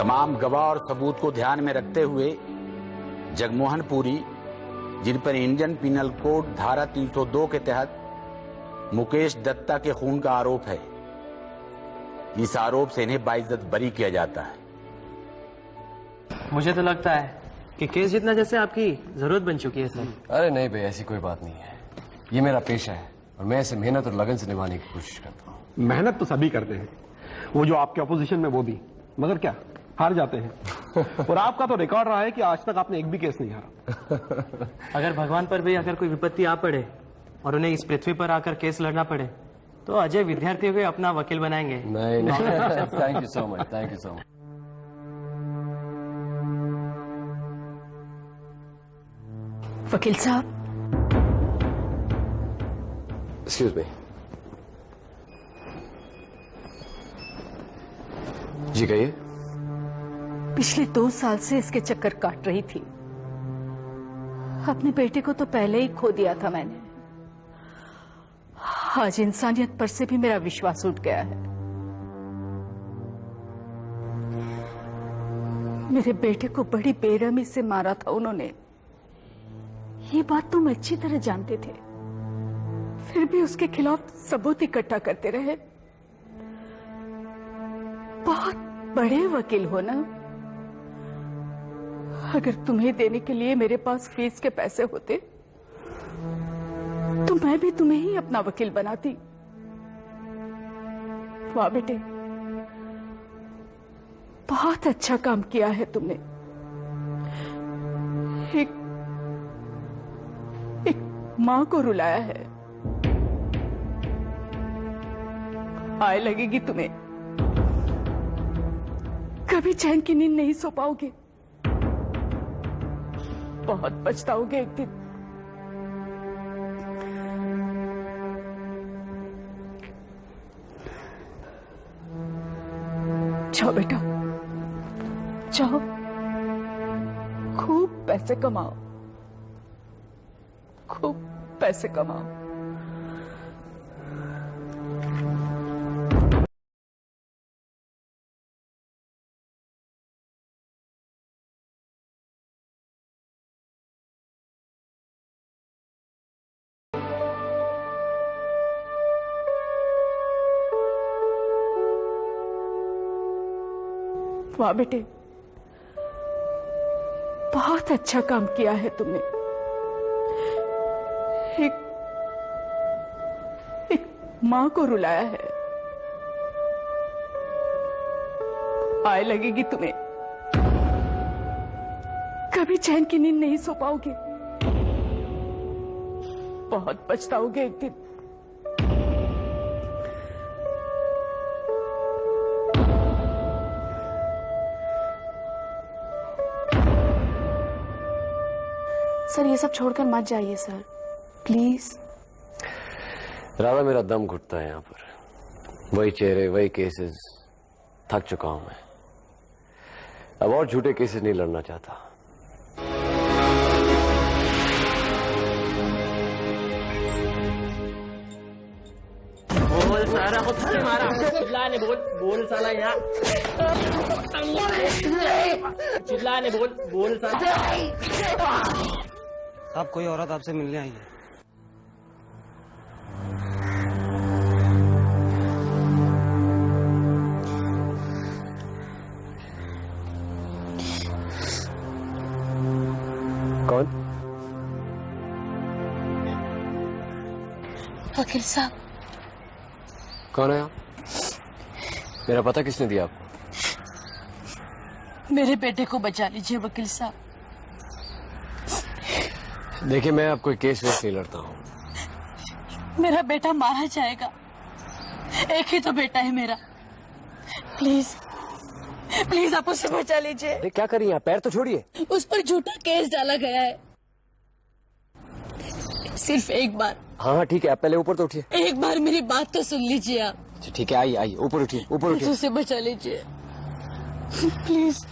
तमाम गवाह और सबूत को ध्यान में रखते हुए जगमोहन पुरी, जिन पर इंडियन पिनल कोड धारा 302 के तहत मुकेश दत्ता के खून का आरोप है, इस आरोप से इन्हें बाइज्जत बरी किया जाता है। मुझे तो लगता है कि केस जितना जैसे आपकी जरूरत बन चुकी है सर। अरे नहीं भाई, ऐसी कोई बात नहीं है। ये मेरा पेशा है और मैं इसे मेहनत और लगन से निभाने की कोशिश करता हूँ। मेहनत तो सभी करते हैं, वो जो आपके अपोजिशन में वो भी, मगर क्या हार जाते हैं। और आपका तो रिकॉर्ड रहा है कि आज तक आपने एक भी केस नहीं हारा। अगर भगवान पर भी अगर कोई विपत्ति आ पड़े और उन्हें इस पृथ्वी पर आकर केस लड़ना पड़े तो अजय विद्यार्थी को अपना वकील बनाएंगे। नहीं thank you so much, thank you so much. वकील साहब, एक्सक्यूज मी। जी कहिए। पिछले 2 साल से इसके चक्कर काट रही थी। अपने बेटे को तो पहले ही खो दिया था मैंने। आज इंसानियत पर से भी मेरा विश्वास उठ गया है। मेरे बेटे को बड़ी बेरहमी से मारा था उन्होंने, ये बात तुम अच्छी तरह जानते थे, फिर भी उसके खिलाफ सबूत इकट्ठा करते रहे। बहुत बड़े वकील हो ना। अगर तुम्हें देने के लिए मेरे पास फीस के पैसे होते तो मैं भी तुम्हें ही अपना वकील बनाती। वाह बेटे, बहुत अच्छा काम किया है तुमने। एक मां को रुलाया है। आय लगेगी तुम्हें, कभी चैन की नींद नहीं सो पाओगे, बहुत पछताओगे एक दिन। जाओ बेटा, जाओ, खूब पैसे कमाओ, खूब पैसे कमाओ। वाह बेटे, बहुत अच्छा काम किया है तुमने। एक मां को रुलाया है। आय लगेगी तुम्हें, कभी चैन की नींद नहीं सो पाओगे, बहुत पछताओगे एक दिन। सर ये सब छोड़कर मत जाइए सर, प्लीज। राधा, मेरा दम घुटता है यहाँ पर। वही चेहरे, वही केसेस, थक चुका हूं मैं। अब और झूठे केसेस नहीं लड़ना चाहता। बोल सारा को किसने मारा? चिल्ला ने बोल साला यहाँ। चिल्ला ने बोल साला। अब कोई औरत आपसे मिलने आई है। कौन? वकील साहब। कौन है आप? मेरा पता किसने दिया आपको? मेरे बेटे को बचा लीजिए वकील साहब। देखिए, मैं अब कोई केस वेस नहीं लड़ता हूँ। मेरा बेटा मारा जाएगा, एक ही तो बेटा है मेरा। प्लीज प्लीज आप उसे बचा लीजिए। अरे क्या करिए आप? पैर तो छोड़िए। उस पर झूठा केस डाला गया है। सिर्फ एक बार। हाँ ठीक है, आप पहले ऊपर तो उठिए। एक बार मेरी बात तो सुन लीजिए आप। अच्छा ठीक है, आइए आइए, ऊपर उठिए, ऊपर उठिए। उसे बचा लीजिए प्लीज।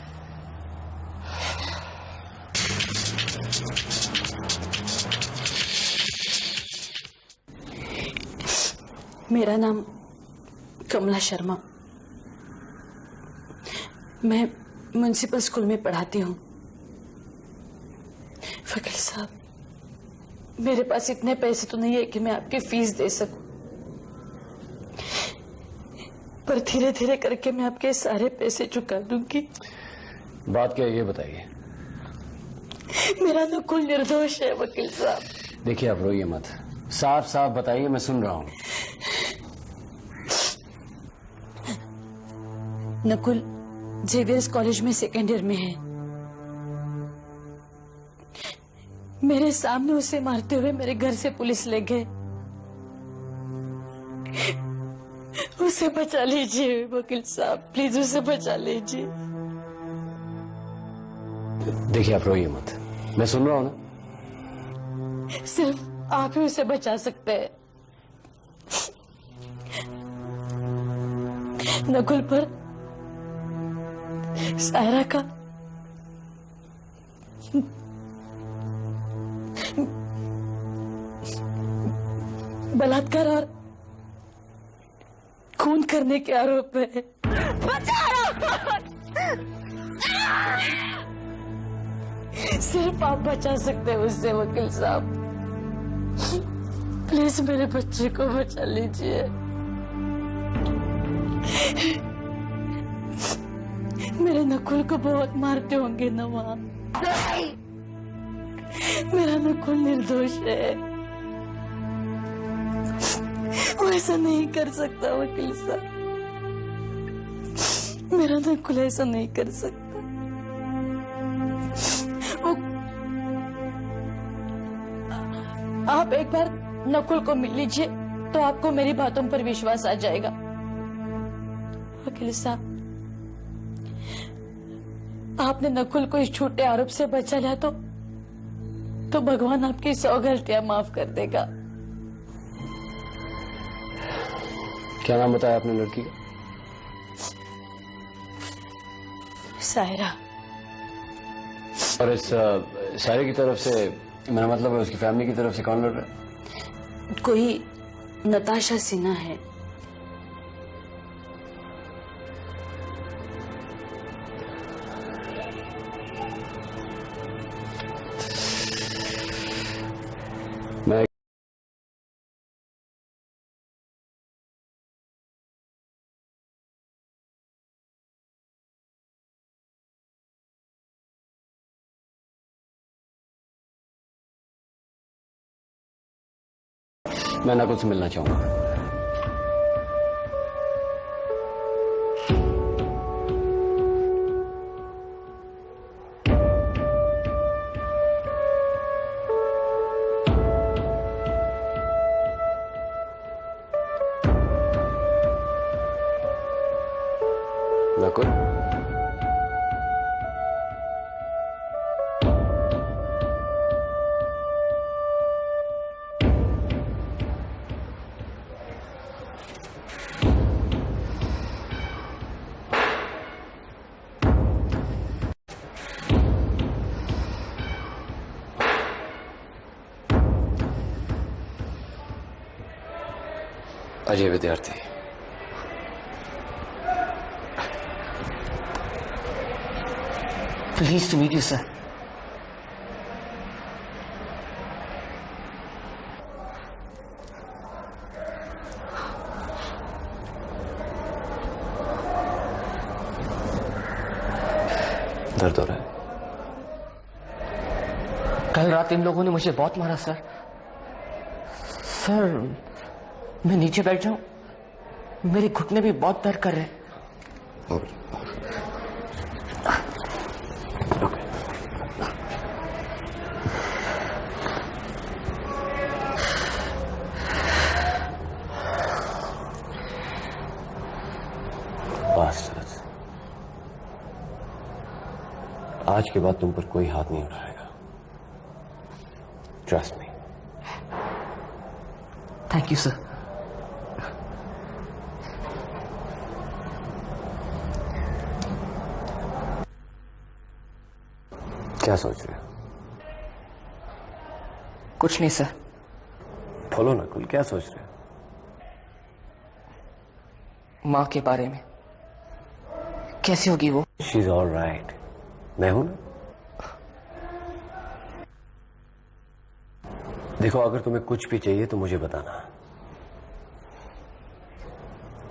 मेरा नाम कमला शर्मा। मैं म्युनिसिपल स्कूल में पढ़ाती हूँ। वकील साहब, मेरे पास इतने पैसे तो नहीं है कि मैं आपकी फीस दे सकूं, पर धीरे धीरे करके मैं आपके सारे पैसे चुका दूंगी। बात क्या है ये बताइए। मेरा नकुल निर्दोष है वकील साहब। देखिए, आप रोइए मत, साफ साफ बताइए, मैं सुन रहा हूं। नकुल जेवियर्स कॉलेज में सेकेंड ईयर में है। मेरे सामने उसे मारते हुए मेरे घर से पुलिस ले गए। उसे बचा लीजिए वकील साहब, प्लीज उसे बचा लीजिए। देखिए, आप रोइए मत, मैं सुन रहा हूं ना। सिर्फ आप ही उसे बचा सकते हैं। नकुल पर सायरा का बलात्कार और खून करने के आरोप है। सिर्फ आप बचा सकते हैं उससे वकील साहब, प्लीज मेरे बच्चे को बचा लीजिए। मेरे नकुल को बहुत मारते होंगे ना वहां। मेरा नकुल निर्दोष है, वो ऐसा नहीं कर सकता वकील साहब, मेरा नकुल ऐसा नहीं कर सकता। आप एक बार नकुल को मिल लीजिए तो आपको मेरी बातों पर विश्वास आ जाएगा। वकील साहब, आपने नकुल को इस छोटे आरोप से बचा लिया तो भगवान आपकी 100 गलतियां माफ कर देगा। क्या नाम बताया आपने लड़की का? सायरा। और इस सायरा की तरफ से, मेरा मतलब है उसकी फैमिली की तरफ से कौन लड़ रहा है? कोई नताशा सिन्हा है। मैं नकुल से मिलना चाहूंगा। नकुल, अजय विद्यार्थी। Pleased to meet you, sir. दर्द हो रहा है? कल रात इन लोगों ने मुझे बहुत मारा सर। सर, मैं नीचे बैठ जाऊं, मेरे घुटने भी बहुत दर्द कर रहे हैं। आज के बाद तुम पर कोई हाथ नहीं उठाएगा। Trust me. Thank you sir. क्या सोच रहे हो? कुछ नहीं सर। बोलो ना कुल, क्या सोच रहे हो? मां के बारे में, कैसी होगी वो? She is all right. मैं हूं ना। देखो, अगर तुम्हें कुछ भी चाहिए तो मुझे बताना।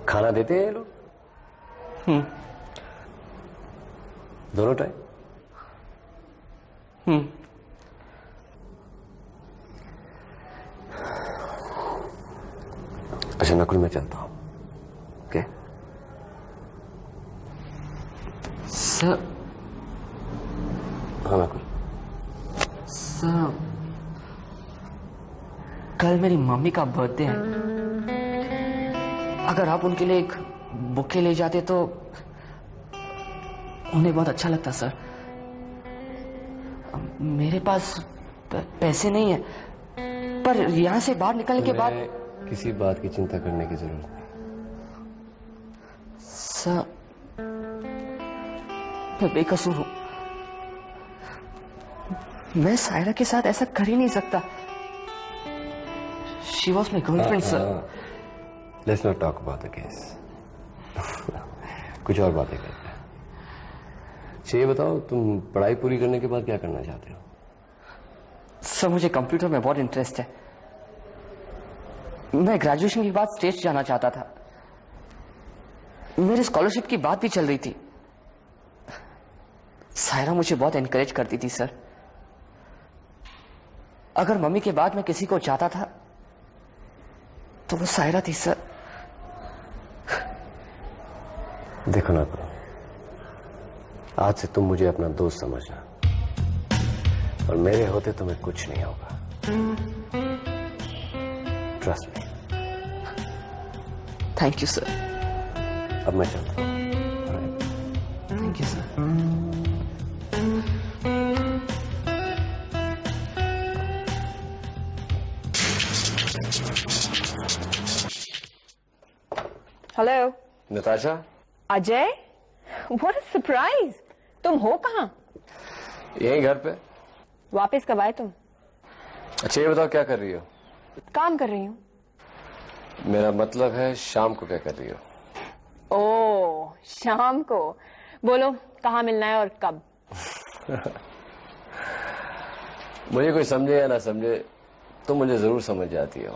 खाना देते हैं ये लोग? दोनों टाइम? अच्छा नकुल, मैं चलता हूं। Okay sir. हाँ नकुल। सर, कल मेरी मम्मी का बर्थडे है। अगर आप उनके लिए एक बुके ले जाते तो उन्हें बहुत अच्छा लगता सर। मेरे पास पैसे नहीं है, पर यहाँ से बाहर निकलने के बाद किसी बात की चिंता करने की जरूरत नहीं। सर, मैं बेकसूर हूं। मैं सायरा के साथ ऐसा कर ही नहीं सकता। She was my girlfriend, sir. Let's not talk about the case. कुछ और बातें करते हैं। अच्छा ये बताओ, तुम पढ़ाई पूरी करने के बाद क्या करना चाहते हो? सर, मुझे कंप्यूटर में बहुत इंटरेस्ट है। मैं ग्रेजुएशन के बाद स्टेट्स जाना चाहता था। मेरी स्कॉलरशिप की बात भी चल रही थी। सायरा मुझे बहुत एनकरेज करती थी सर। अगर मम्मी के बाद मैं किसी को चाहता था तो वो सायरा थी सर। देखो ना, आज से तुम मुझे अपना दोस्त समझना, और मेरे होते तुम्हें कुछ नहीं होगा। Trust me. Thank you sir. अब मैं चलता हूँ। Thank you sir. Hello Natasha. Ajay, what a surprise. तुम हो कहाँ? यहीं घर पे। वापस कब आए तुम? अच्छा ये बताओ, क्या कर रही हो? काम कर रही हूँ। मेरा मतलब है शाम को क्या कर रही हो? ओह, शाम को। बोलो कहाँ मिलना है और कब? मुझे कोई समझे या ना समझे, तुम मुझे जरूर समझ जाती हो।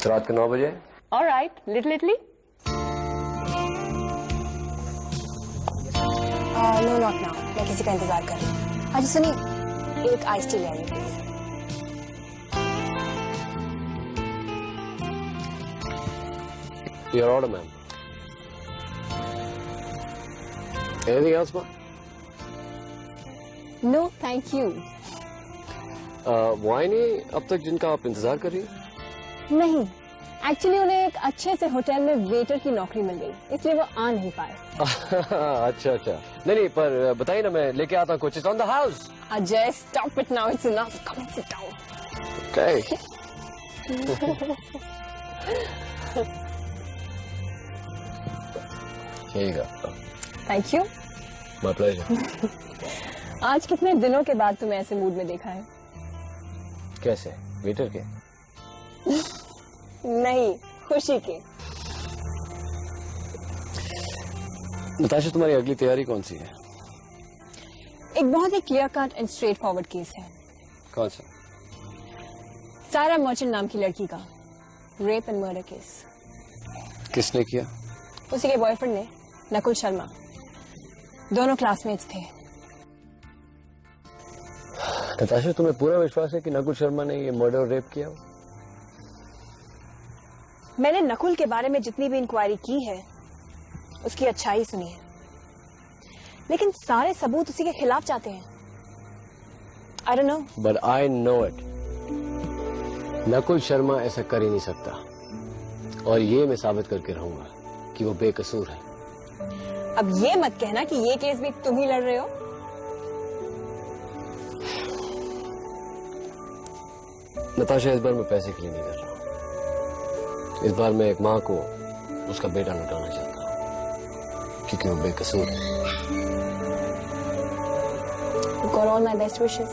तो रात को 9 बजे? ऑलराइट, लिटली। नो नॉट नाउ, मैं किसी का इंतजार कर रही हूँ। अच्छा सुनिए, एक आइस टी ले आइए please. Your order, ma'am. Anything else, ma'am? No thank you. Wine ही अब तक जिनका आप इंतजार कर रही हैं? नहीं, एक्चुअली उन्हें एक अच्छे से होटल में वेटर की नौकरी मिल गई, इसलिए वो आ नहीं पाए। अच्छा अच्छा, नहीं पर बताइए ना, मैं लेके आता हूँ। Coaches on the house. Ajay, stop it now, it's enough, come and sit down. Okay. ठीक है। Thank you. My pleasure. आज कितने दिनों के बाद तुम्हें ऐसे मूड में देखा है? कैसे? वेटर के? नहीं, खुशी के। नताशा, तुम्हारी अगली तैयारी कौन सी है? एक बहुत ही clear cut and straight forward case है। कौन सा? सायरा मर्चेंट नाम की लड़की का रेप एंड मर्डर केस। किसने किया? उसी के बॉयफ्रेंड ने, नकुल शर्मा। दोनों क्लासमेट्स थे। नताशा, तुम्हें पूरा विश्वास है कि नकुल शर्मा ने ये मर्डर और रेप किया? मैंने नकुल के बारे में जितनी भी इंक्वायरी की है उसकी अच्छाई सुनी है, लेकिन सारे सबूत उसी के खिलाफ जाते हैं। I don't know. But I know it. Nakul Sharma ऐसा कर ही नहीं सकता, और ये मैं साबित करके रहूंगा कि वो बेकसूर है। अब ये मत कहना कि ये केस भी तुम ही लड़ रहे हो। नताशा, इस बार मैं पैसे के लिए नहीं कर रहा हूं। इस बार मैं एक मां को उसका बेटा लौटाना चाहता हूं, क्योंकि वो बेकसूर है। Got all my best wishes.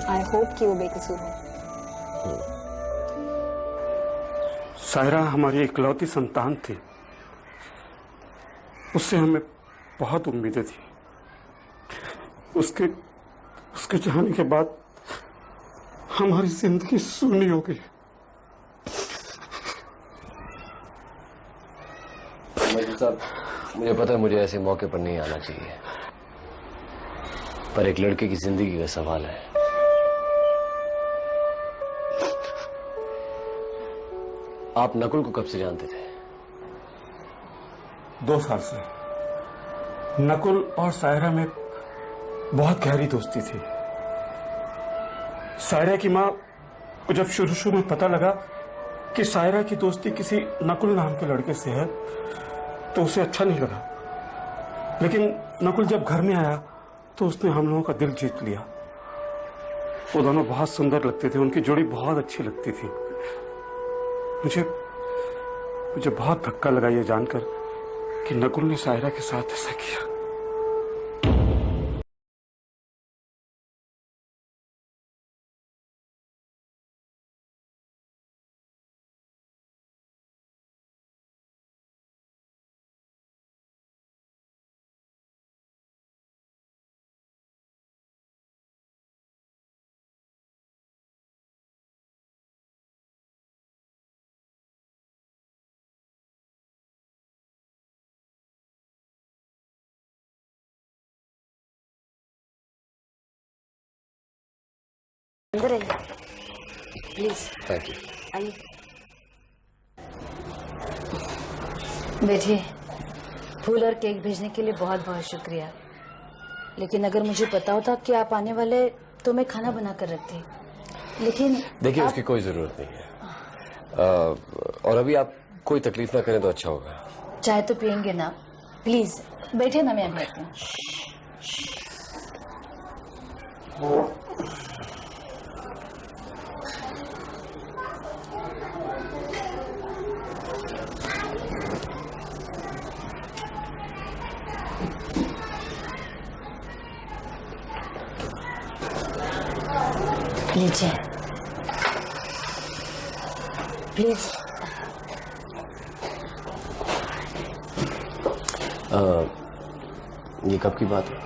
I hope कि वो बेकसूर हो। सायरा हमारी इकलौती संतान थी। उससे हमें बहुत उम्मीदें थी। उसके जाने के बाद हमारी जिंदगी सूनी हो गई। साहब, मुझे पता है मुझे ऐसे मौके पर नहीं आना चाहिए, पर एक लड़के की जिंदगी का सवाल है। आप नकुल को कब से जानते थे? 2 साल से। नकुल और सायरा में बहुत गहरी दोस्ती थी। सायरा की माँ को जब शुरू में पता लगा कि सायरा की दोस्ती किसी नकुल नाम के लड़के से है तो उसे अच्छा नहीं लगा, लेकिन नकुल जब घर में आया तो उसने हम लोगों का दिल जीत लिया। वो दोनों बहुत सुंदर लगते थे, उनकी जोड़ी बहुत अच्छी लगती थी। मुझे बहुत धक्का लगा ये जानकर कि नकुल ने सायरा के साथ ऐसा किया। अंदर आइए प्लीज। Thank you. आइए बैठिए। फूल और केक भेजने के लिए बहुत बहुत शुक्रिया, लेकिन अगर मुझे पता होता कि आप आने वाले तो मैं खाना बना कर रखती, लेकिन देखिए उसकी कोई जरूरत नहीं है। और अभी आप कोई तकलीफ ना करें तो अच्छा होगा। चाय तो पियेंगे ना? प्लीज बैठे ना, मैं अभी आती हूँ। लीजिए प्लीज। ये कब की बात है?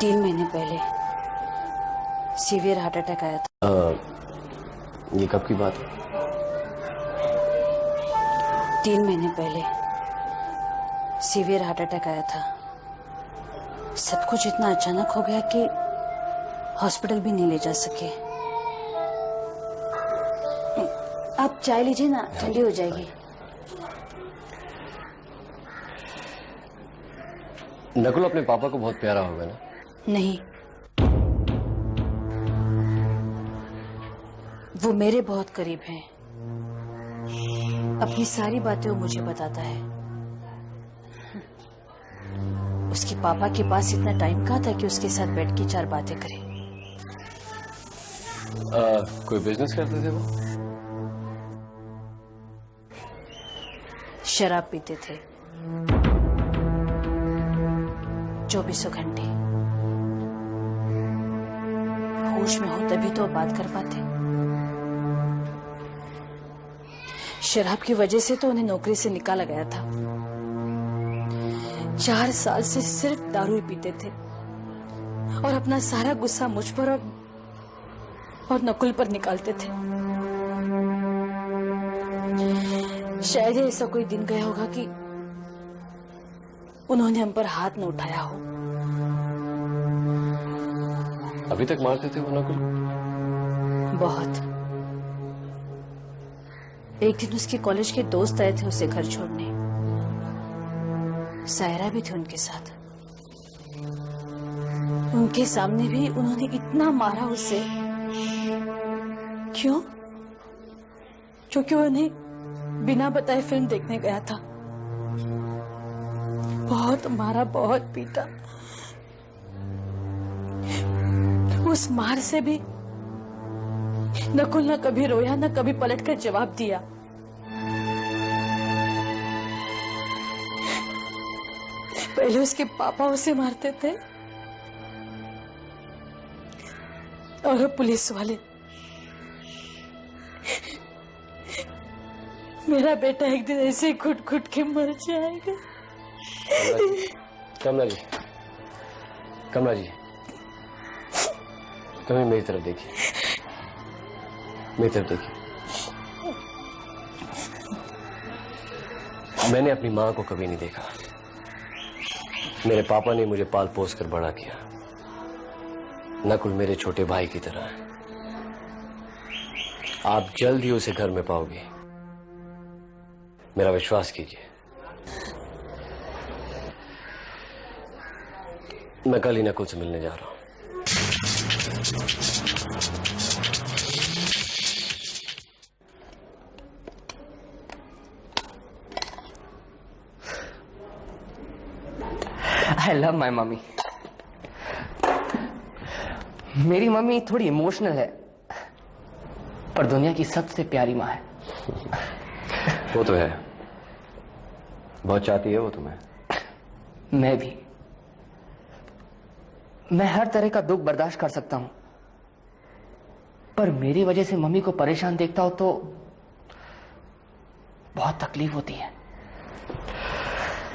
3 महीने पहले सीवियर हार्ट अटैक आया था। ये कब की बात है? 3 महीने पहले सीवियर हार्ट अटैक आया था। सब कुछ इतना अचानक हो गया कि हॉस्पिटल भी नहीं ले जा सके। आप चाय लीजिए ना, ठंडी हो जाएगी। नकुल अपने पापा को बहुत प्यारा होगा ना? नहीं, वो मेरे बहुत करीब हैं। अपनी सारी बातें वो मुझे बताता है। उसके पापा के पास इतना टाइम कहाँ था कि उसके साथ बैठ के 4 बातें करे। कोई बिजनेस करते थे वो? शराब पीते थे 24 घंटे। होश में हो तभी तो बात कर पाते। शराब की वजह से तो उन्हें नौकरी से निकाला गया था। 4 साल से सिर्फ दारू ही पीते थे और अपना सारा गुस्सा मुझ पर और नकुल पर निकालते थे। शायद ऐसा कोई दिन गया होगा कि उन्होंने हम पर हाथ न उठाया हो। अभी तक मारते थे वो नकुल? बहुत। एक दिन उसके कॉलेज के दोस्त आए थे उसे घर छोड़ने। सायरा भी थी उनके साथ। उनके सामने भी उन्होंने इतना मारा उसे। क्यों? क्योंकि उन्हें बिना बताए फिल्म देखने गया था। बहुत मारा, बहुत पीटा। उस मार से भी नकुल न कभी रोया न कभी पलटकर जवाब दिया। पहले उसके पापा उसे मारते थे और पुलिस वाले। मेरा बेटा एक दिन ऐसे घुट घुट के मर जाएगा। कमला जी, कमला जी, कभी मेरी तरफ देखिए, मेरी तरफ देखिए। मैंने अपनी मां को कभी नहीं देखा। मेरे पापा ने मुझे पाल पोस कर बड़ा किया। नकुल मेरे छोटे भाई की तरह है। आप जल्द ही उसे घर में पाओगे, मेरा विश्वास कीजिए। मैं कल ही नकुल से मिलने जा रहा हूं। I love my mummy. मेरी मम्मी थोड़ी इमोशनल है, पर दुनिया की सबसे प्यारी माँ है। वो तो है, बहुत चाहती है वो तुम्हें। मैं भी। मैं हर तरह का दुख बर्दाश्त कर सकता हूं, पर मेरी वजह से मम्मी को परेशान देखता हूं तो बहुत तकलीफ होती है।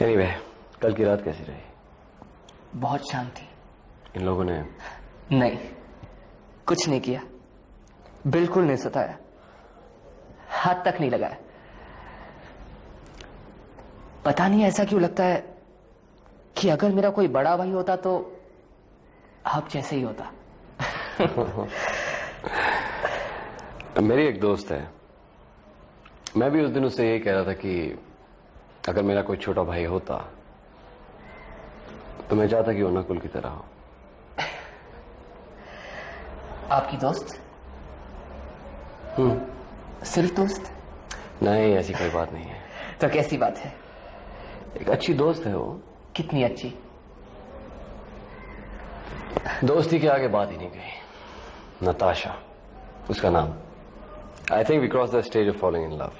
Anyway, कल की रात कैसी रही? बहुत शांत थी। इन लोगों ने? नहीं, कुछ नहीं किया, बिल्कुल नहीं सताया, हाथ तक नहीं लगाया। पता नहीं ऐसा क्यों लगता है कि अगर मेरा कोई बड़ा भाई होता तो आप जैसे ही होता। मेरी एक दोस्त है, मैं भी उस दिन उससे यही कह रहा था कि अगर मेरा कोई छोटा भाई होता तो मैं चाहता कि वो नकुल की तरह हो। आपकी दोस्त? सिर्फ दोस्त? नहीं, ऐसी कोई बात नहीं है। तो कैसी बात है? एक अच्छी दोस्त है वो। कितनी अच्छी? दोस्ती के आगे बात ही नहीं गई। नताशा उसका नाम। I think we cross the stage of falling in love.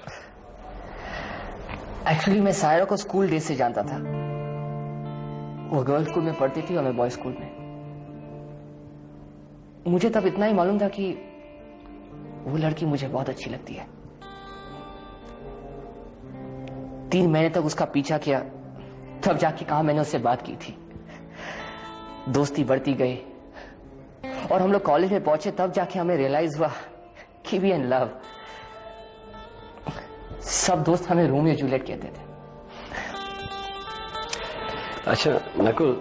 Actually मैं सायरा को स्कूल डेज से जानता था। वो गर्ल्स स्कूल में पढ़ती थी और मैं बॉयज स्कूल में। मुझे तब इतना ही मालूम था कि वो लड़की मुझे बहुत अच्छी लगती है। 3 महीने तक उसका पीछा किया, तब जाके कहा मैंने उससे बात की थी। दोस्ती बढ़ती गई और हम लोग कॉलेज में पहुंचे, तब जाके हमें रियलाइज हुआ कि वी इन लव। सब दोस्त हमें रोमियो जूलियट कहते थे। अच्छा नकुल,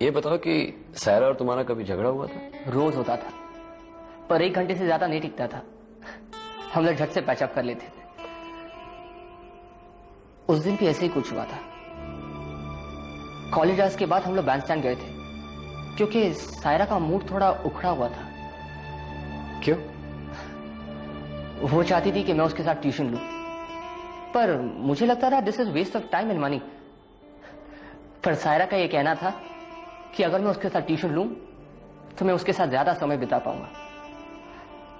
ये बताओ कि सायरा और तुम्हारा कभी झगड़ा हुआ था? रोज होता था, पर 1 घंटे से ज्यादा नहीं टिकता था। हम लोग झट से पैचअप कर लेते थे। उस दिन भी ऐसे ही कुछ हुआ था। कॉलेज आवर्स के बाद हम लोग बैंडस्टैंड गए थे, क्योंकि सायरा का मूड थोड़ा उखड़ा हुआ था। क्यों? वो चाहती थी कि मैं उसके साथ ट्यूशन लूं, पर मुझे लगता था this is waste of time and money. पर सायरा का ये कहना था कि अगर मैं उसके साथ ट्यूशन लूं तो मैं उसके साथ ज्यादा समय बिता पाऊंगा।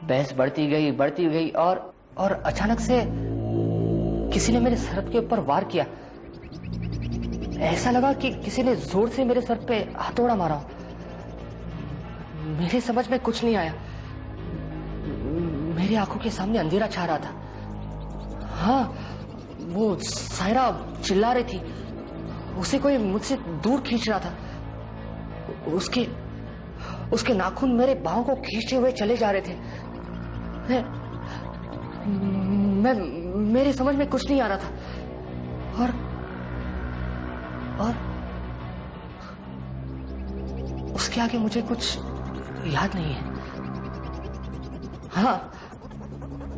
बहस बढ़ती गई और अचानक से किसी ने मेरे सर के ऊपर वार किया। ऐसा लगा कि किसी ने जोर से मेरे सर पे हथौड़ा मारा। मेरे समझ में कुछ नहीं आया। मेरी आंखों के सामने अंधेरा छा रहा था। हाँ, वो सायरा चिल्ला रही थी। उसे कोई मुझसे दूर खींच रहा था। उसके नाखून मेरे बाहों को खींचते हुए चले जा रहे थे। मेरी समझ में कुछ नहीं आ रहा था। और उसके आगे मुझे कुछ याद नहीं है। हाँ,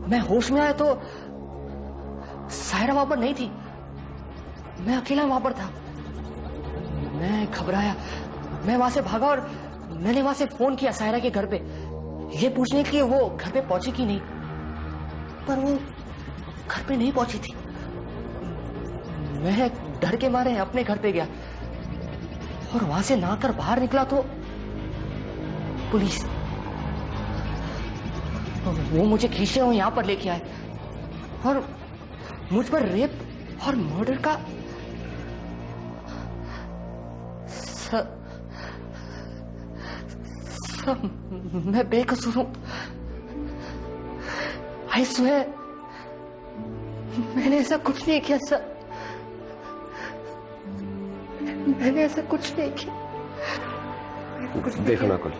मैं होश में आया तो सायरा वहां पर नहीं थी। मैं अकेला वहां पर था। मैं घबराया। मैं वहां से भागा और मैंने वहां से फोन किया सायरा के घर पे, ये पूछने के लिए वो घर पे पहुंची कि नहीं। पर वो घर पे नहीं पहुंची थी। मैं डर के मारे अपने घर पे गया और वहां से नहाकर बाहर निकला तो पुलिस। वो मुझे खींचे हुए यहां पर लेके आए और मुझ पर रेप और मर्डर का मैं बेकसूर हूं। आई स्वेयर मैंने ऐसा कुछ नहीं किया सर, मैंने ऐसा कुछ नहीं किया। देखो नकुल,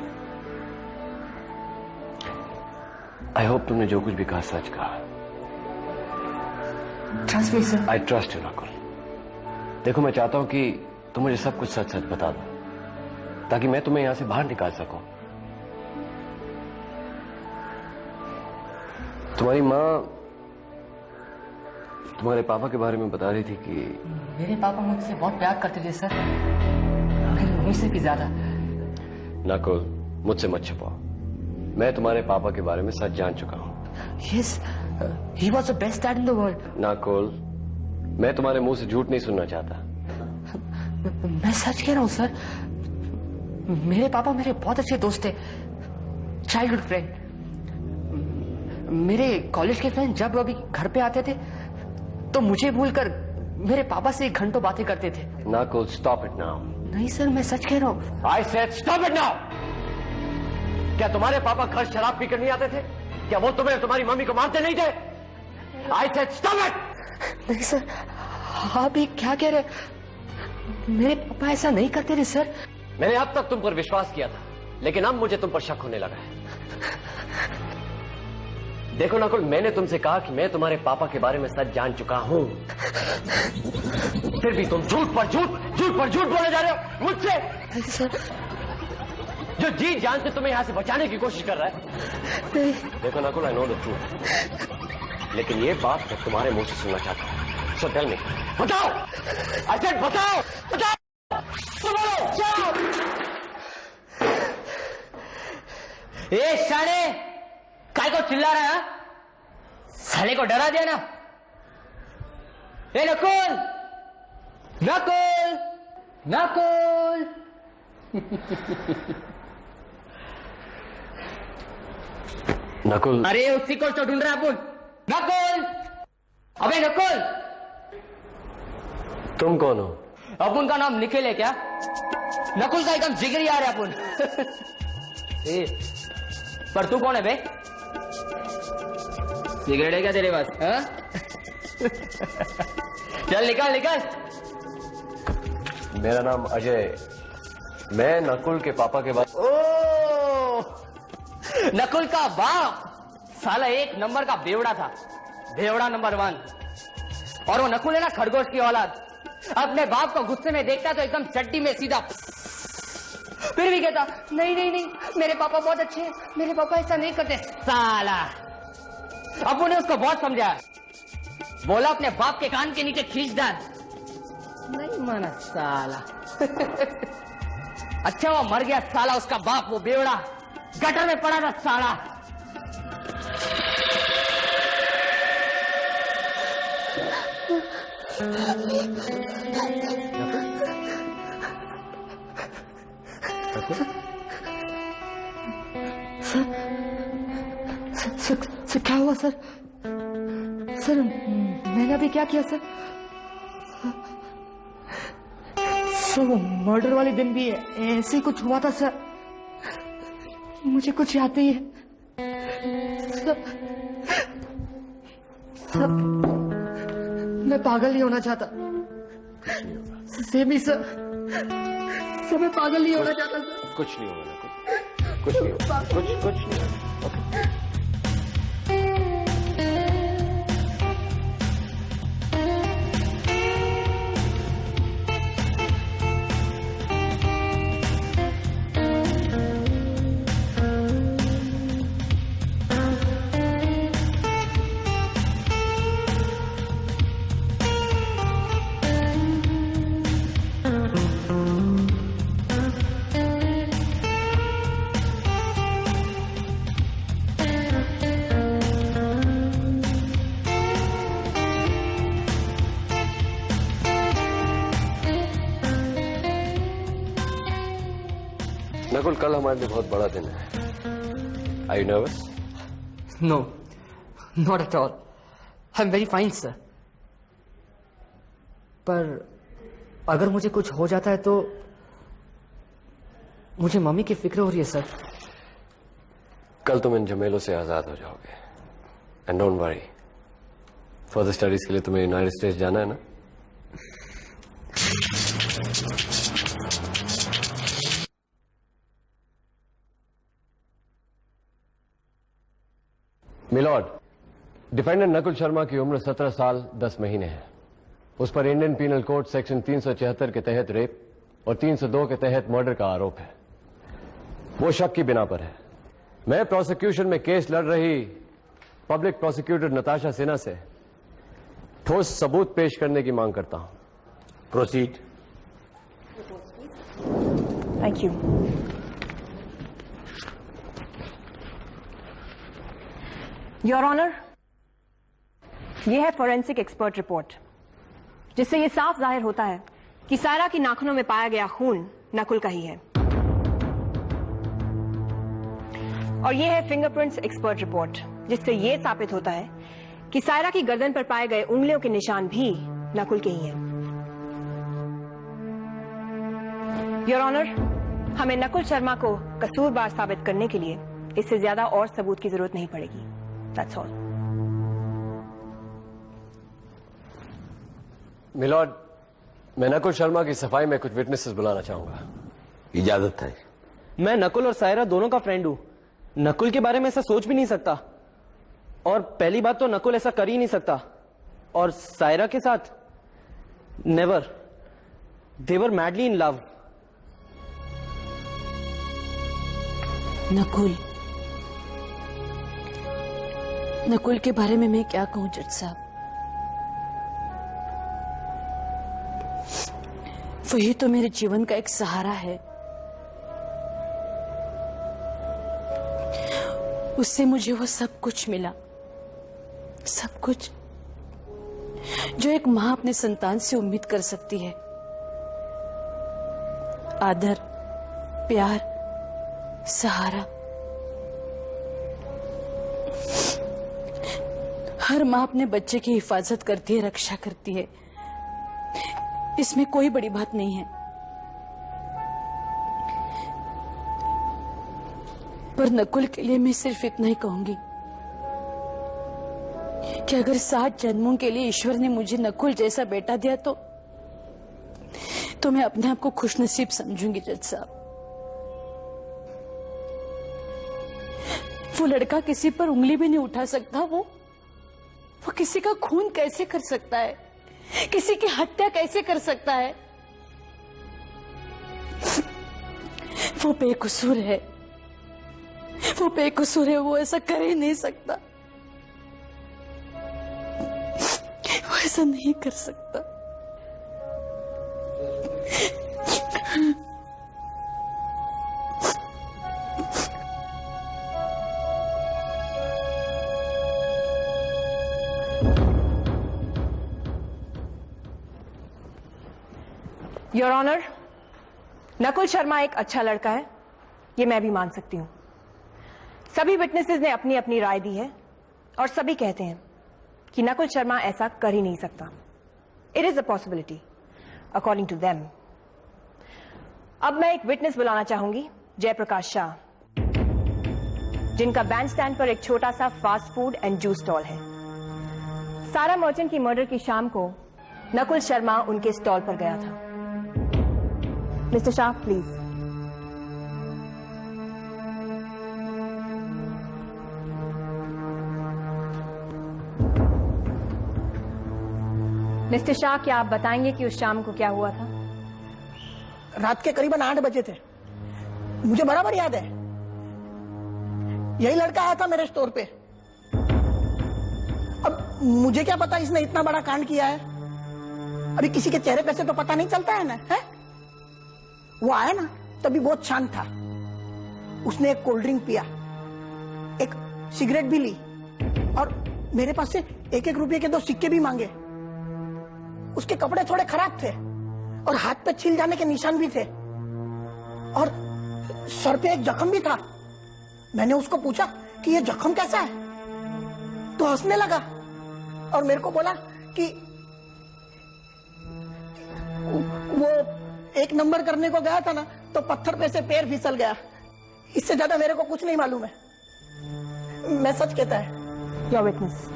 आई होप तुमने जो कुछ भी कहा सच कहा। Trust me sir. I trust you Nakul. देखो मैं चाहता हूं कि तुम मुझे सब कुछ सच सच बता दो ताकि मैं तुम्हें यहां से बाहर निकाल सकूं। तुम्हारी माँ तुम्हारे पापा के बारे में बता रही थी कि मेरे पापा मुझसे बहुत प्यार करते थे सर, मेरी मम्मी से भी ज्यादा। नकुल, मुझसे मत छुपाओ, मैं तुम्हारे पापा के बारे में सच जान चुका हूं। Yes, he was the best dad in the world. Nakul, मैं तुम्हारे मुंह से झूठ नहीं सुनना चाहता। मैं सच कह रहा हूं सर, मेरे पापा मेरे बहुत अच्छे दोस्त थे, चाइल्डहुड फ्रेंड। मेरे कॉलेज के फ्रेंड जब अभी घर पे आते थे तो मुझे भूलकर मेरे पापा से घंटों बातें करते थे। Nakul, stop it now. नहीं सर, मैं सच कह रहा हूं। I said stop it now. क्या तुम्हारे पापा घर शराब पीकर नहीं आते थे? क्या वो तुम्हें तुम्हारी मम्मी को मारते नहीं थे? I said stop it. नहीं सर, आप ये क्या कह रहे? मेरे पापा ऐसा नहीं करते थे सर। मैंने अब तक तुम पर विश्वास किया था, लेकिन अब मुझे तुम पर शक होने लगा है। देखो नकुल, मैंने तुमसे कहा कि मैं तुम्हारे पापा के बारे में सच जान चुका हूं, फिर भी तुम झूठ पर झूठ बोले जा रहे हो मुझसे। सर, जो जी जान से तुम्हें यहां से बचाने की कोशिश कर रहा है। देखो Nakul, I know the truth, लेकिन ये बात मैं तुम्हारे मुंह से सुनना चाहता हूं। सो टेल मी, बताओ। आई सेड बताओ, बताओ। ए साले, काय को चिल्ला रहा है? साले को डरा दिया ना। ए नकुल, नकुल, नकुल। नकुल, अरे उसी को तो ढूंढ रहा अपन। नकुल, अबे नकुल, तुम कौन हो? अपुन का नाम निखिल है क्या? नकुल का एकदम जिगरी आ रहा है अपुन। पर तू कौन है बे? सिगरेट है क्या तेरे पास? चल निकल निकल। मेरा नाम अजय, मैं नकुल के पापा के बाद। ओ, नकुल का बाप साला एक नंबर का बेवड़ा था, बेवड़ा नंबर 1। और वो नकुल है ना खरगोश की औलाद, अपने बाप को गुस्से में देखता तो एकदम चड्डी में सीधा, फिर भी कहता नहीं नहीं नहीं मेरे पापा बहुत अच्छे हैं, मेरे पापा ऐसा नहीं करते। साला अबू ने उसको बहुत समझाया, बोला अपने बाप के कान के नीचे खींच डाल, नहीं माना साला। अच्छा वो मर गया साला, उसका बाप वो बेवड़ा गटर में पड़ा था साला। सर क्या हुआ सर? सर मैंने अभी क्या किया सर? सर वो मर्डर वाले दिन भी ऐसे ही कुछ हुआ था सर, मुझे कुछ याद नहीं है सर, मैं पागल नहीं होना चाहता। सेमी सर, मैं पागल नहीं होना चाहता सर। कुछ नहीं होगा, कुछ नहीं होगा, कुछ नहीं होगा। नकुल, कल हमारे लिए बहुत बड़ा दिन है। Are you nervous? No, not at all. I'm very fine, sir. पर अगर मुझे कुछ हो जाता है तो मुझे मम्मी की फिक्र हो रही है सर। कल तुम इन झमेलों से आजाद हो जाओगे। And don't worry, further studies के लिए तुम्हें यूनाइटेड स्टेट्स जाना है ना? मिलॉर्ड, डिफेंडेंट नकुल शर्मा की उम्र 17 साल 10 महीने है। उस पर इंडियन पीनल कोड सेक्शन 374 के तहत रेप और 302 के तहत मर्डर का आरोप है। वो शक की बिना पर है। मैं प्रोसिक्यूशन में केस लड़ रही पब्लिक प्रोसिक्यूटर नताशा सिन्हा से ठोस सबूत पेश करने की मांग करता हूं। Proceed. Thank you. Your honour, यह है फॉरेंसिक एक्सपर्ट रिपोर्ट, जिससे यह साफ जाहिर होता है कि सायरा की नाखूनों में पाया गया खून नकुल का ही है। और यह है फिंगरप्रिंट्स एक्सपर्ट रिपोर्ट, जिससे यह साबित होता है कि सायरा की गर्दन पर पाए गए उंगलियों के निशान भी नकुल के ही हैं। योर ऑनर, हमें नकुल शर्मा को कसूरवार साबित करने के लिए इससे ज्यादा और सबूत की जरूरत नहीं पड़ेगी। That's all. मिलॉर्ड, मैं नकुल शर्मा की सफाई में कुछ विटनेसेस बुलाना चाहूंगा। इजाजत है। मैं नकुल और सायरा दोनों का फ्रेंड हूं। नकुल के बारे में ऐसा सोच भी नहीं सकता, और पहली बात तो नकुल ऐसा कर ही नहीं सकता, और सायरा के साथ never. They were madly in love. Nakul के बारे में मैं क्या कहूं जज साहब। वही तो मेरे जीवन का एक सहारा है। उससे मुझे वो सब कुछ मिला, सब कुछ जो एक मां अपने संतान से उम्मीद कर सकती है। आदर, प्यार, सहारा। हर मां अपने बच्चे की हिफाजत करती है, रक्षा करती है। इसमें कोई बड़ी बात नहीं है। पर नकुल के लिए मैं सिर्फ इतना ही कहूंगी कि अगर 7 जन्मों के लिए ईश्वर ने मुझे नकुल जैसा बेटा दिया तो मैं अपने आप को खुशनसीब समझूंगी जज साहब। वो लड़का किसी पर उंगली भी नहीं उठा सकता। वो किसी का खून कैसे कर सकता है, किसी की हत्या कैसे कर सकता है? वो बेकसूर है, वो बेकसूर है, वो ऐसा कर ही नहीं सकता, वो ऐसा नहीं कर सकता। योर ऑनर, नकुल शर्मा एक अच्छा लड़का है, ये मैं भी मान सकती हूं। सभी विटनेसेस ने अपनी अपनी राय दी है और सभी कहते हैं कि नकुल शर्मा ऐसा कर ही नहीं सकता। It is a possibility according to them. अब मैं एक विटनेस बुलाना चाहूंगी, जयप्रकाश शाह, जिनका बैंड स्टैंड पर एक छोटा सा fast food and juice stall है। सारा मर्चेंट की मर्डर की शाम को नकुल शर्मा उनके स्टॉल पर गया था। Mister Shah, please. Mister Shah, क्या आप बताएंगे कि उस शाम को क्या हुआ था? रात के करीबन 8 बजे थे, मुझे बराबर याद है। यही लड़का आया था मेरे स्टोर पे। अब मुझे क्या पता इसने इतना बड़ा कांड किया है। अभी किसी के चेहरे पे से तो पता नहीं चलता है ना, है? वो आया ना तभी बहुत शांत था। उसने एक कोल्ड ड्रिंक पिया, एक सिगरेट भी ली और मेरे पास से 1-1 रुपए के 2 सिक्के भी मांगे। उसके कपड़े थोड़े खराब थे और हाथ पे छील जाने के निशान भी थे और सर पे एक जख्म भी था। मैंने उसको पूछा कि ये जख्म कैसा है, तो हंसने लगा और मेरे को बोला कि वो 1 नंबर करने को गया था ना, तो पत्थर पे से पैर फिसल गया। इससे ज्यादा मेरे को कुछ नहीं मालूम है। मैं सच कहता है। Your witness.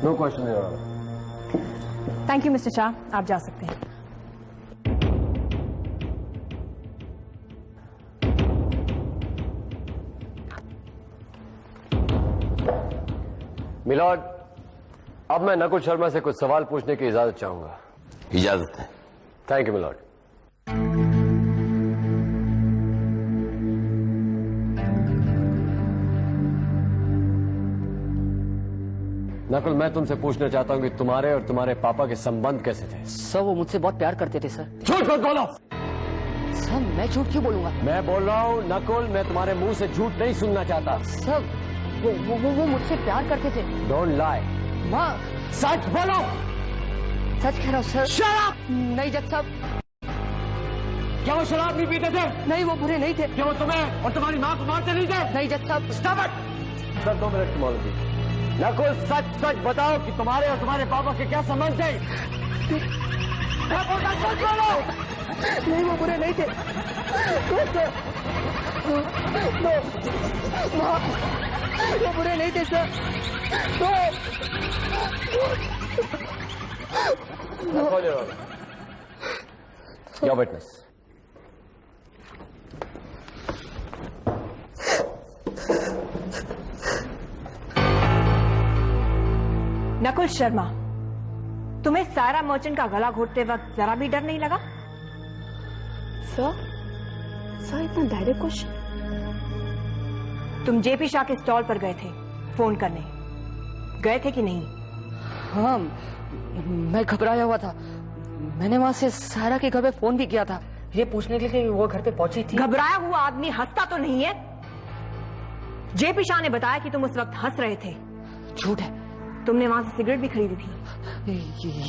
No question your honour. Thank you mister Shah, आप जा सकते हैं। मिलॉर्ड, अब मैं नकुल शर्मा से कुछ सवाल पूछने की इजाजत चाहूंगा। इजाजत है। Thank you milord. नकुल, मैं तुमसे पूछना चाहता हूं कि तुम्हारे और तुम्हारे पापा के संबंध कैसे थे? सर वो मुझसे बहुत प्यार करते थे सर। झूठ मत बोलो। सर मैं झूठ क्यों बोलूंगा? मैं बोल रहा हूं नकुल, मैं तुम्हारे मुंह से झूठ नहीं सुनना चाहता। सर वो मुझसे प्यार करते थे। Don't lie. माँ सच बोलो। सच कह रहा हूँ सर। शराब नहीं जज साहब। क्या वो शराब नहीं पीते थे? नहीं, वो बुरे नहीं थे। क्या वो तुम्हें और तुम्हारी माँ को मारते नहीं थे? नहीं जज साहब। Stop it. सर 2 मिनट की नकुल, सच सच बताओ कि तुम्हारे और तुम्हारे पापा के क्या संबंध थे? सच बोलो। नहीं, वो बुरे नहीं थे। वो बुरे नहीं थे sir. Your witness. Nakul Sharma, तुम्हें सायरा मर्चेंट का गला घोटते वक्त जरा भी डर नहीं लगा? सर इतना डायरेक्ट क्वेश्चन। तुम जेपी शाह के स्टॉल पर गए थे फोन करने, गए थे कि नहीं? हाँ, मैं घबराया हुआ था। मैंने वहां से सायरा के घर पे फोन भी किया था, ये पूछने के लिए कि वो घर पे पहुंची थी। घबराया हुआ आदमी हंसता तो नहीं है। जेपी शाह ने बताया कि तुम उस वक्त हंस रहे थे। झूठ है। तुमने वहां से सिगरेट भी खरीदी थी।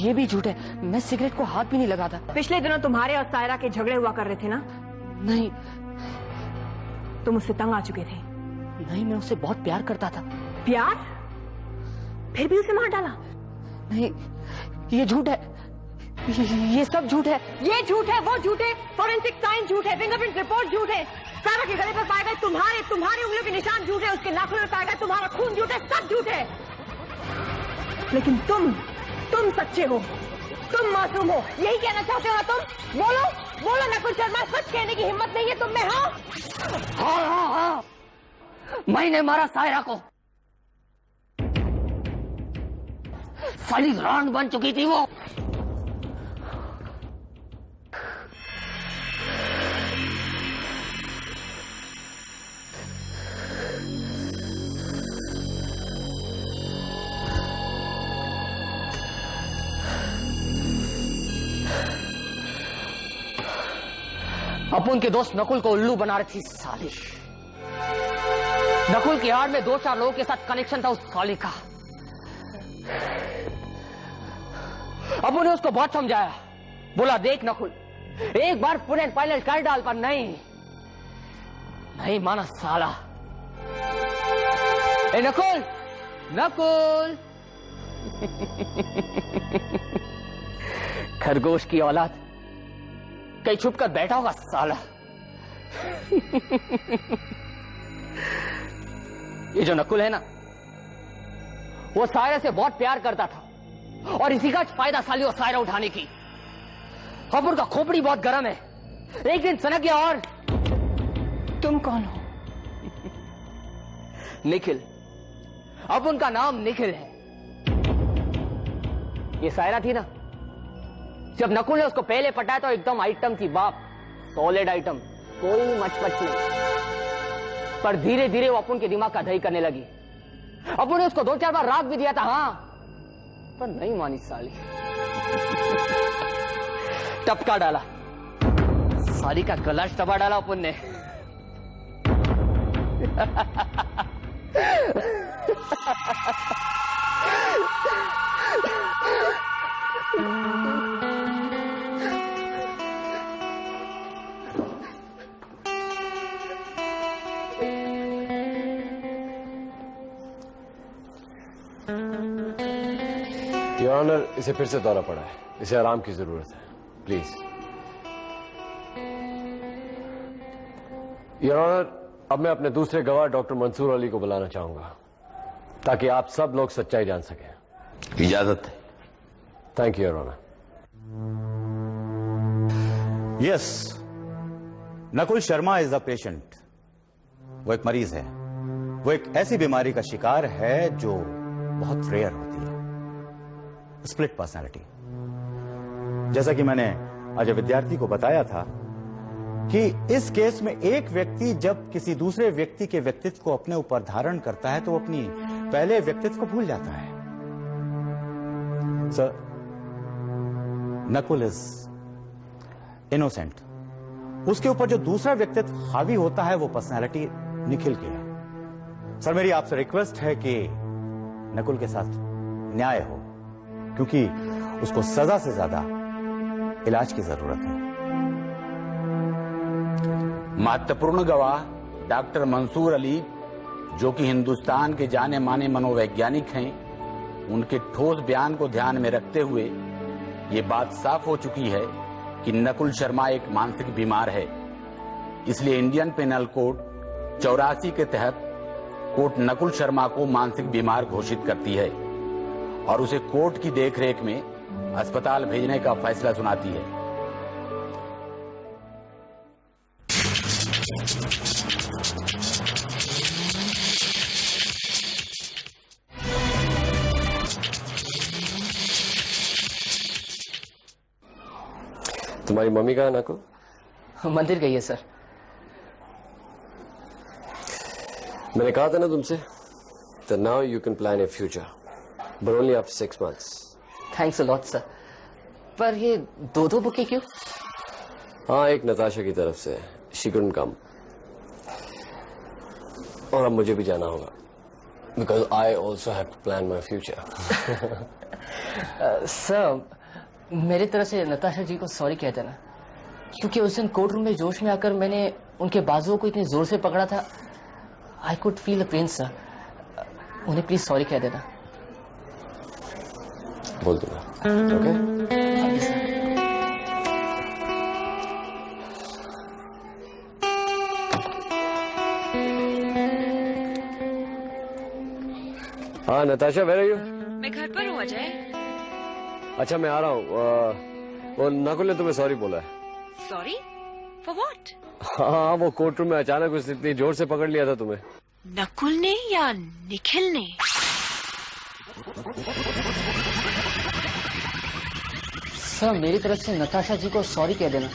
ये भी झूठ है। मैं सिगरेट को हाथ भी नहीं लगाता। पिछले दिनों तुम्हारे और सायरा के झगड़े हुआ कर रहे थे ना? नहीं। तुम उससे तंग आ चुके थे? नहीं, मैं उससे बहुत प्यार करता था। प्यार? फिर भी उसे मार डाला? नहीं, ये झूठ है। ये सब झूठ है। ये झूठ है, वो झूठ है, फॉरेंसिक साइंस झूठ है, फिंगरप्रिंट रिपोर्ट झूठ है, सायरा के गले पर पाए गए तुम्हारी उंगलियों के निशान झूठ है, उसके नाखून में पाया गया तुम्हारा खून झूठ है, सब झूठ है। लेकिन तुम सच्चे हो, तुम मासूम हो, यही कहना चाहते हो ना तुम? बोलो नकुल शर्मा, सच कहने की हिम्मत नहीं है तुम में? हाँ, मैंने मारा सायरा को। साली रान बन चुकी थी वो। अपुन के दोस्त नकुल को उल्लू बना रही थी साली। नकुल की आड़ में 2-4 लोगों के साथ कनेक्शन था उस साली का। अपुन ने उसको बहुत समझाया, बोला देख नकुल, एक बार फुल एंड फाइनल कर डाल, पर नहीं माना साला। ए नकुल, खरगोश की औलाद, कहीं छुप कर बैठा होगा साला। ये जो नकुल है ना, वो सायरा से बहुत प्यार करता था और इसी का फायदा साली वो सायरा उठाने की। अब उनका खोपड़ी बहुत गर्म है, एक दिन सनक गया। और तुम कौन हो? निखिल। अब उनका नाम निखिल है। ये सायरा थी ना, जब नकुल ने उसको पहले पटाया तो एकदम आइटम थी बाप, सॉलिड आइटम, कोई मचपच नहीं। पर धीरे धीरे वो अपुन के दिमाग का दही करने लगी। अपुन ने उसको 2-4 बार राग भी दिया था, हाँ, पर नहीं मानी साली। टपका डाला, साली का गला टपा डाला अपुन ने। योर ऑनर, इसे फिर से दौरा पड़ा है, इसे आराम की जरूरत है, प्लीज। योर ऑनर, अब मैं अपने दूसरे गवाह डॉक्टर मंसूर अली को बुलाना चाहूंगा ताकि आप सब लोग सच्चाई जान सकें। इजाजत है। Thank you your honour. Yes, Nakul Sharma is a patient. वो एक मरीज है। वो एक ऐसी बीमारी का शिकार है जो बहुत रेयर होती है, स्प्लिट पर्सनालिटी। जैसा कि मैंने आज विद्यार्थी को बताया था कि इस केस में एक व्यक्ति जब किसी दूसरे व्यक्ति के व्यक्तित्व को अपने ऊपर धारण करता है तो वो अपनी पहले व्यक्तित्व को भूल जाता है। Sir, Nakul is innocent. उसके ऊपर जो दूसरा व्यक्तित्व हावी होता है वो पर्सनैलिटी निखिल की है। सर, मेरी आपसे रिक्वेस्ट है कि नकुल के साथ न्याय हो, क्योंकि उसको सजा से ज्यादा इलाज की जरूरत है। महत्वपूर्ण गवाह डॉक्टर मंसूर अली, जो कि हिंदुस्तान के जाने माने मनोवैज्ञानिक हैं, उनके ठोस बयान को ध्यान में रखते हुए ये बात साफ हो चुकी है कि नकुल शर्मा एक मानसिक बीमार है। इसलिए इंडियन पेनल कोड 84 के तहत कोर्ट नकुल शर्मा को मानसिक बीमार घोषित करती है और उसे कोर्ट की देखरेख में अस्पताल भेजने का फैसला सुनाती है। तुम्हारी मम्मी कहाँ है नकुल? मंदिर गई है सर। मैंने कहा था ना तुमसे, that now you can plan your future, but only after 6 months. Thanks a lot sir. पर ये दो बुकें क्यों? हाँ, एक नताशा की तरफ से, she couldn't come. और अब मुझे भी जाना होगा, because I also have to plan my future. Sir, मेरी तरफ से नताशा जी को सॉरी कह देना, क्योंकि उस दिन कोर्ट रूम में जोश में आकर मैंने उनके बाजुओं को इतनी जोर से पकड़ा था। I could feel the pain sir. उन्हें प्लीज सॉरी कह देना। बोल दूंगा। ओके? हाँ नताशा, वेयर आर यू? मैं घर पर हूँ अजय। अच्छा, मैं आ रहा हूँ। वो नकुल ने तुम्हें सॉरी बोला है। Sorry for what? हाँ, वो कोर्ट रूम में अचानक उसने इतनी जोर से पकड़ लिया था तुम्हें। नकुल ने या निखिल ने? सर, मेरी तरफ से नताशा जी को सॉरी कह देना,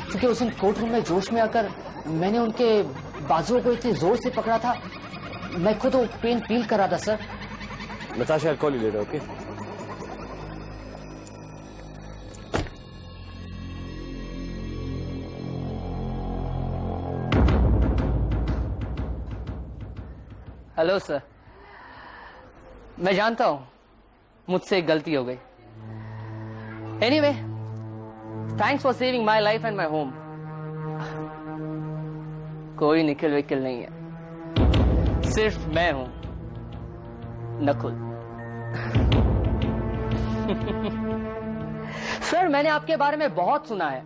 क्योंकि उस दिन कोर्ट रूम में जोश में आकर मैंने उनके बाजुओं को इतनी जोर से पकड़ा था। मैं खुद वो पेन फील कर रहा था सर। नताशा, कॉल ही ले रहा, ओके? हेलो सर, मैं जानता हूं मुझसे एक गलती हो गई। Anyway, thanks for saving my life and my home. कोई निखिल विकिल नहीं है, सिर्फ मैं हूं नकुल। सर, मैंने आपके बारे में बहुत सुना है,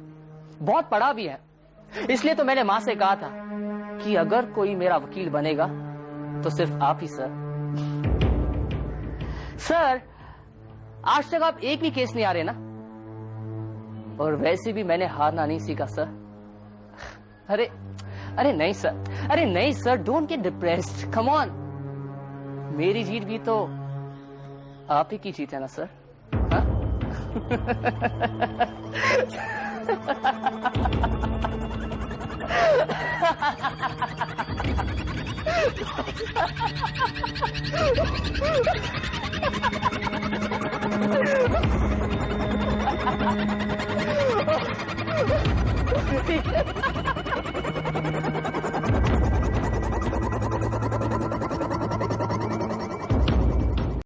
बहुत पढ़ा भी है। इसलिए तो मैंने मां से कहा था कि अगर कोई मेरा वकील बनेगा तो सिर्फ आप ही सर। सर, आज तक आप एक भी केस नहीं आ रहे ना, और वैसे भी मैंने हारना नहीं सीखा सर। अरे नहीं सर, अरे नहीं sir, don't get depressed, come on. मेरी जीत भी तो आप ही की जीत है ना सर। हाँ?